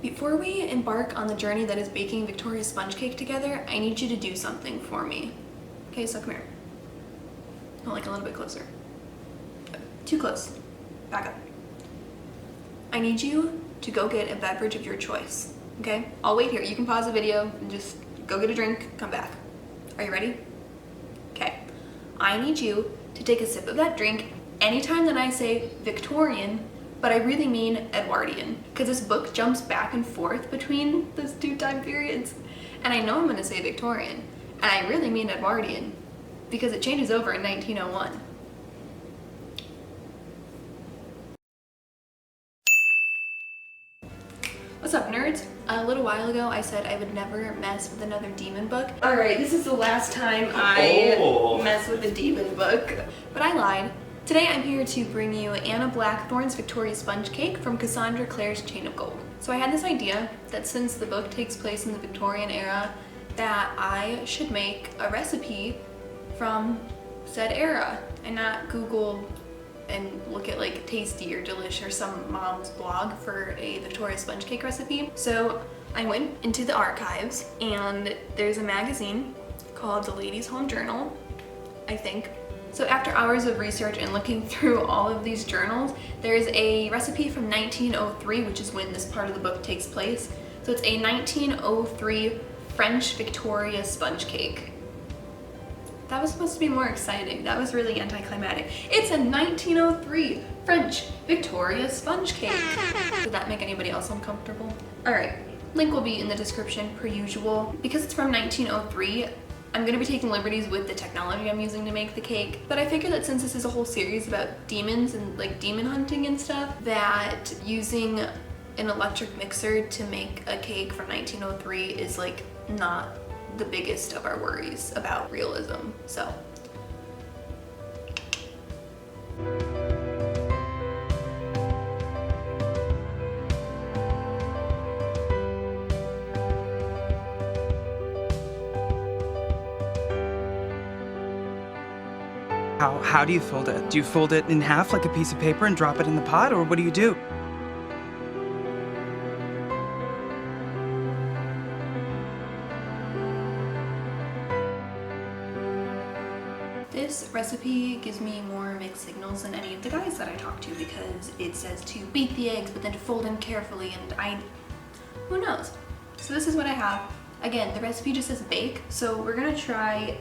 Before we embark on the journey that is baking Victoria's sponge cake together, I need you to do something for me. Okay, so come here. No, like a little bit closer. Too close. Back up. I need you to go get a beverage of your choice, okay? I'll wait here. You can pause the video and just go get a drink, come back. Are you ready? Okay. I need you to take a sip of that drink anytime that I say Victorian, but I really mean Edwardian, because this book jumps back and forth between those two time periods. And I know I'm gonna say Victorian, and I really mean Edwardian, because it changes over in 1901. What's up, nerds? A little while ago, I said I would never mess with another demon book. Alright, this is the last time I mess with a demon book. But I lied. Today I'm here to bring you Anna Blackthorn's Victoria's Sponge Cake from Cassandra Clare's Chain of Gold. So I had this idea that since the book takes place in the Victorian era, that I should make a recipe from said era and not Google and look at like Tasty or Delish or some mom's blog for a Victoria's sponge cake recipe. So I went into the archives and there's a magazine called the Ladies' Home Journal, I think. So after hours of research and looking through all of these journals, there's a recipe from 1903, which is when this part of the book takes place. So it's a 1903 French Victoria sponge cake. That was supposed to be more exciting. That was really anticlimactic. It's a 1903 French Victoria sponge cake. Did that make anybody else uncomfortable? All right, link will be in the description per usual. Because it's from 1903, I'm gonna be taking liberties with the technology I'm using to make the cake. But I figured that since this is a whole series about demons and like demon hunting and stuff, that using an electric mixer to make a cake from 1903 is like not the biggest of our worries about realism, so. How do you fold it? Do you fold it in half like a piece of paper and drop it in the pot, or what do you do? This recipe gives me more mixed signals than any of the guys that I talk to because it says to beat the eggs but then to fold them carefully, and who knows? So this is what I have. Again, the recipe just says bake, so we're gonna try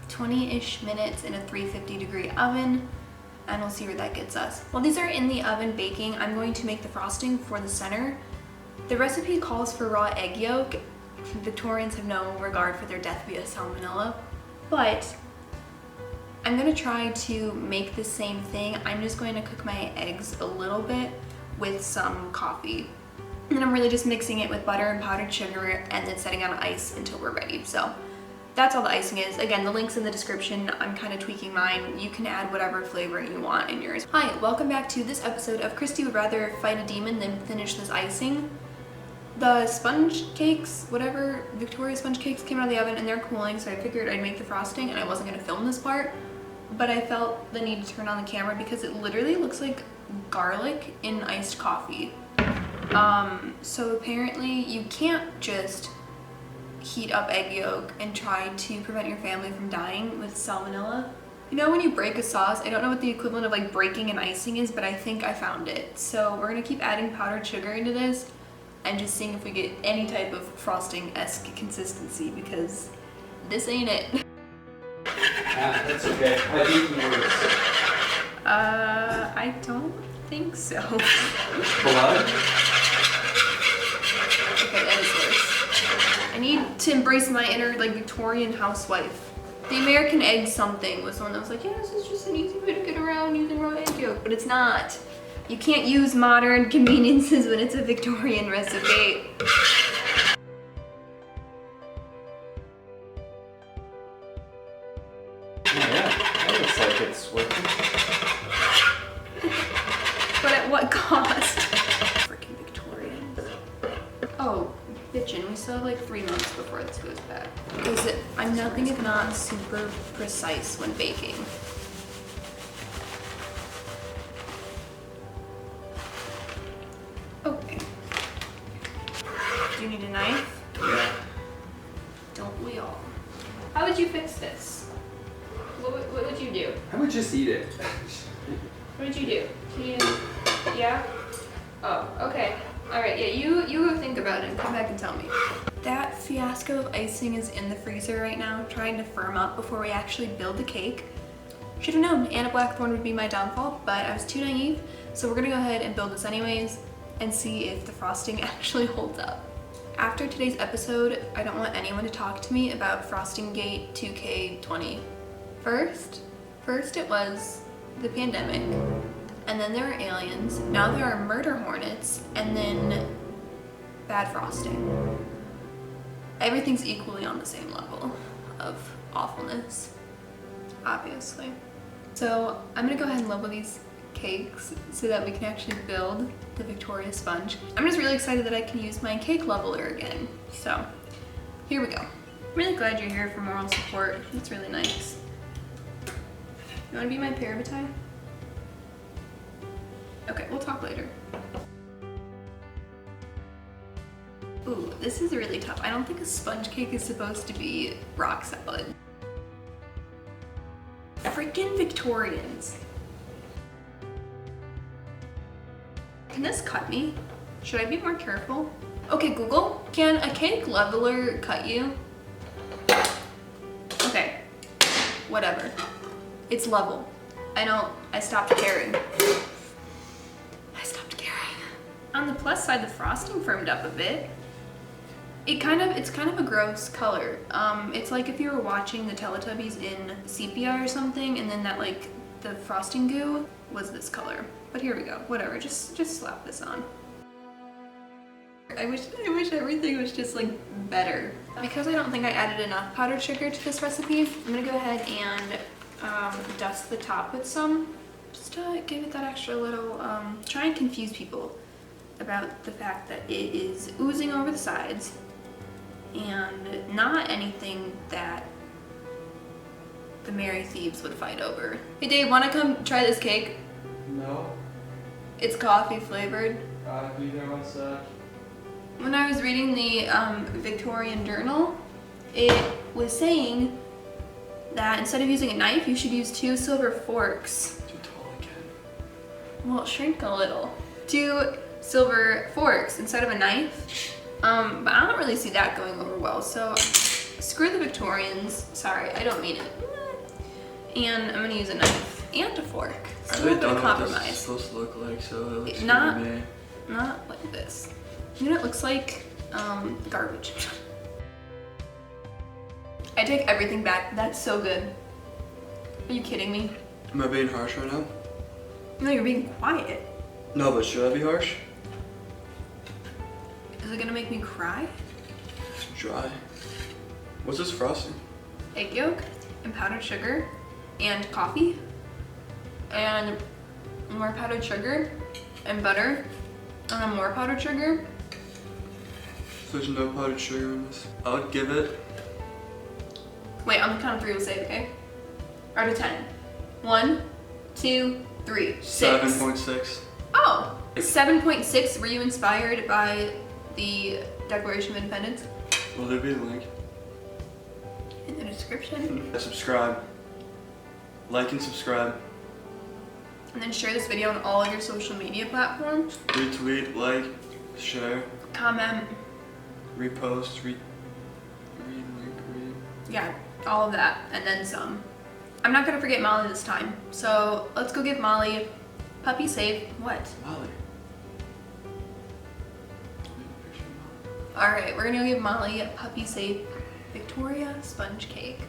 20-ish minutes in a 350-degree oven, and we'll see where that gets us. While these are in the oven baking, I'm going to make the frosting for the center. The recipe calls for raw egg yolk. Victorians have no regard for their death via salmonella, but I'm gonna try to make the same thing. I'm just going to cook my eggs a little bit with some coffee. And then I'm really just mixing it with butter and powdered sugar and then setting on ice until we're ready. So that's all the icing is. Again, the link's in the description. I'm kind of tweaking mine. You can add whatever flavor you want in yours. Hi, welcome back to this episode of Christy Would Rather Fight a Demon Than Finish This Icing. The sponge cakes, whatever, Victoria sponge cakes came out of the oven and they're cooling, so I figured I'd make the frosting and I wasn't gonna film this part. But I felt the need to turn on the camera because it literally looks like garlic in iced coffee. So apparently you can't just heat up egg yolk and try to prevent your family from dying with salmonella. You know when you break a sauce, I don't know what the equivalent of like breaking an icing is, but I think I found it. So we're gonna keep adding powdered sugar into this and just seeing if we get any type of frosting-esque consistency because this ain't it. That's okay. I've eaten worse. I don't think so. Blood? Okay, that is worse. I need to embrace my inner like Victorian housewife. The American egg something was the one that was like, yeah, this is just an easy way to get around using raw egg yolk, but it's not. You can't use modern conveniences when it's a Victorian recipe. It's working. But at what cost? Freaking Victorian. Oh, bitchin', we still have like 3 months before this goes bad. I'm nothing if not super precise when baking. Okay. Do you need a knife? Yeah. Don't we all? How would you fix this? What would you do? I would just eat it. What would you do? Can you, yeah? Oh, okay. Alright, yeah, you go think about it and come back and tell me. That fiasco of icing is in the freezer right now, trying to firm up before we actually build the cake. Should have known Anna Blackthorn would be my downfall, but I was too naive, so we're gonna go ahead and build this anyways and see if the frosting actually holds up. After today's episode, I don't want anyone to talk to me about Frosting Gate 2K20. First it was the pandemic, and then there were aliens, now there are murder hornets, and then bad frosting. Everything's equally on the same level of awfulness, obviously. So I'm gonna go ahead and level these cakes so that we can actually build the Victoria sponge. I'm just really excited that I can use my cake leveler again. So here we go. I'm really glad you're here for moral support. That's really nice. You wanna be my parabatai? Okay, we'll talk later. Ooh, this is really tough. I don't think a sponge cake is supposed to be rock solid. Freaking Victorians. Can this cut me? Should I be more careful? Okay, Google, can a cake leveler cut you? Okay, whatever. It's level. I stopped caring. I stopped caring. On the plus side, the frosting firmed up a bit. It's kind of a gross color. It's like if you were watching the Teletubbies in sepia or something, and then the frosting goo was this color. But here we go, whatever, just slap this on. I wish everything was just better. Because I don't think I added enough powdered sugar to this recipe, I'm gonna go ahead and dust the top with some, just to give it that extra little, try and confuse people about the fact that it is oozing over the sides and not anything that the Merry Thieves would fight over. Hey Dave, wanna come try this cake? No. It's coffee flavored. I'll be there one sec. When I was reading the Victorian journal, it was saying that instead of using a knife, you should use 2 silver forks. Too tall again. Well, shrink a little. 2 silver forks instead of a knife. But I don't really see that going over well, so screw the Victorians. Sorry, I don't mean it. And I'm gonna use a knife and a fork. I So a really little bit don't of know what this is compromise. supposed to look like, so it looks Not- good to me. Not like this. You know, it looks like garbage. I take everything back. That's so good. Are you kidding me? Am I being harsh right now? No, you're being quiet. No, but should I be harsh? Is it gonna make me cry? It's dry. What's this frosting? Egg yolk and powdered sugar and coffee and more powdered sugar and butter and then more powdered sugar. So there's no powdered sugar in this. I would give it. Wait, on the count of 3 we'll say it, okay? Out of 10. 1, 2, 3. 6. 7.6. Oh, 7.6. Were you inspired by the Declaration of Independence? Will there be a link? In the description. Subscribe. Like and subscribe. And then share this video on all of your social media platforms. Retweet, like, share, Comment. repost, read. Yeah, all of that, and then some. I'm not gonna forget Molly this time, so let's go give Molly puppy safe. What? Molly. All right, we're gonna go give Molly a puppy safe Victoria sponge cake.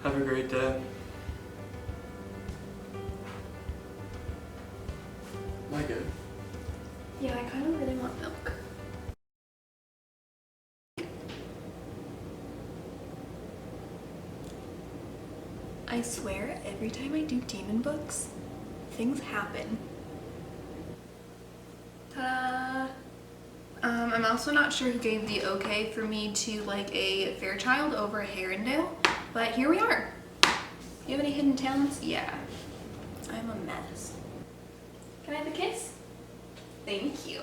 Have a great day. Am I good? Yeah, I kind of really want milk. I swear, every time I do demon books, things happen. Ta-da! I'm also not sure who gave the okay for me to like a Fairchild over a Herondale, but here we are. You have any hidden talents? Yeah. I'm a mess. Can I have a kiss? Thank you.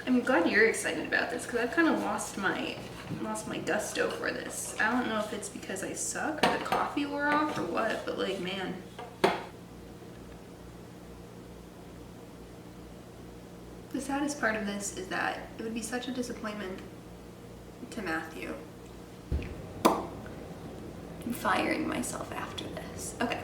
I'm glad you're excited about this because I've kind of lost my gusto for this. I don't know if it's because I suck or the coffee wore off or what, but like, man. The saddest part of this is that it would be such a disappointment to Matthew. I'm firing myself after this. Okay,